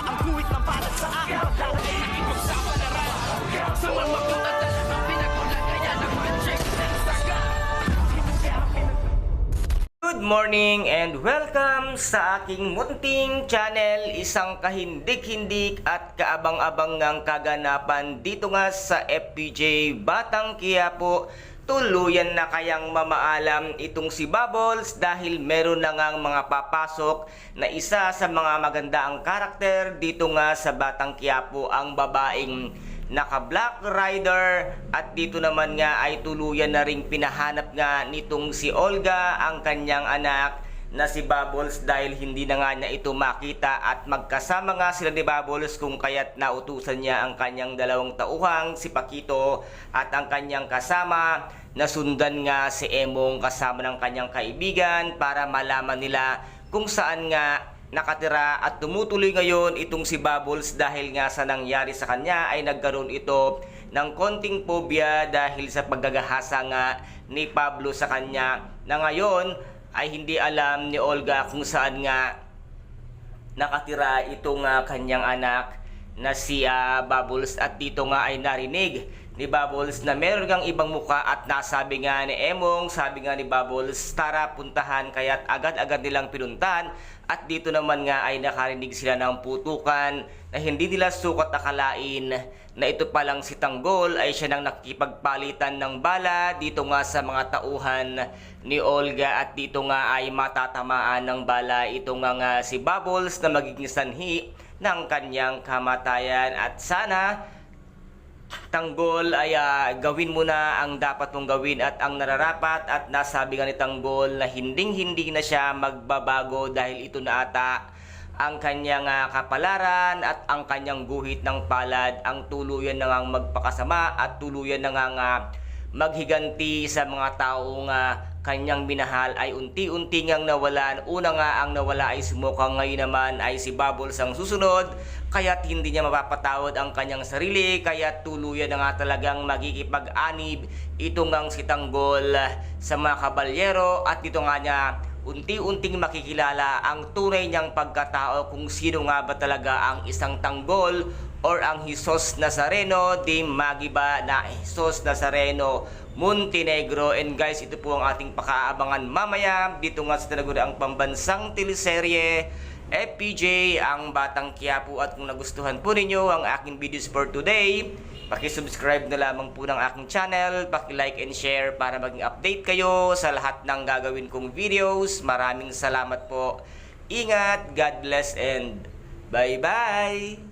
ang guhit ng balat sa akin. Dahil ay ipagsapalaran sa mga at talagang pinagulan kaya ng magic ng saga. Good morning and welcome sa aking munting channel. Isang kahindik-hindik at kaabang-abang ng kaganapan dito nga sa FPJ Batang Quiapo. Tuluyan na kayang mamaalam itong si Bubbles dahil meron na ngang mga papasok na isa sa mga magandaang karakter dito nga sa Batang Quiapo, ang babaeng naka-Black Rider, at dito naman nga ay tuluyan na ring pinahanap nga nitong si Olga, ang kanyang anak na si Bubbles, dahil hindi na nga niya ito makita at magkasama nga sila ni Bubbles kung kaya't nautusan niya ang kanyang dalawang tauhang si Paquito at ang kanyang kasama na sundan nga si Emong kasama ng kanyang kaibigan para malaman nila kung saan nga nakatira. At tumutuloy ngayon itong si Bubbles dahil nga sa nangyari sa kanya ay nagkaroon ito ng konting phobia dahil sa paggagahasa nga ni Pablo sa kanya, na ngayon ay hindi alam ni Olga kung saan nga nakatira itong kanyang anak na si Bubbles. At dito nga ay narinig ni Bubbles na meron kang ibang muka at nasabi nga ni Emong, sabi nga ni Bubbles, tara puntahan, kaya't agad-agad nilang pinuntan. At dito naman nga ay nakarinig sila ng putukan na hindi nila sukat akalain na ito palang si Tanggol ay siya nang nakikipagpalitan ng bala dito nga sa mga tauhan ni Olga. At dito nga ay matatamaan ng bala ito nga si Bubbles na magiging sanhi ng kanyang kamatayan. At sana Tanggol ay gawin mo na ang dapat mong gawin at ang nararapat. At nasabi nga ni Tanggol na hindi na siya magbabago dahil ito na ata ang kanyang kapalaran at ang kanyang guhit ng palad, ang tuluyan na ngang magpakasama at tuluyan na ngang maghiganti sa mga taong kanyang minahal ay unti-unti ngang nawalan. Una nga ang nawala ay si Mokang, ngayon naman ay si Bubbles ang susunod, kaya't hindi niya mapapatawad ang kanyang sarili, kaya't tuluyan na nga talagang magkikipag-anib ito ngang si Tanggol sa mga kabalyero. At dito nga niya unti-unting makikilala ang tunay niyang pagkatao, kung sino nga ba talaga ang isang Tanggol or ang Jesus Nazareno de Magiba na Jesus Nazareno Montenegro. And guys, ito po ang ating pakaabangan mamaya dito nga sa tinaguriang pambansang teleserye FPJ ang Batang Quiapo. At kung nagustuhan po ninyo ang aking videos for today, paki-subscribe na lamang po ng aking channel, paki-like and share para maging update kayo sa lahat ng gagawin kong videos. Maraming salamat po. Ingat, God bless and bye-bye!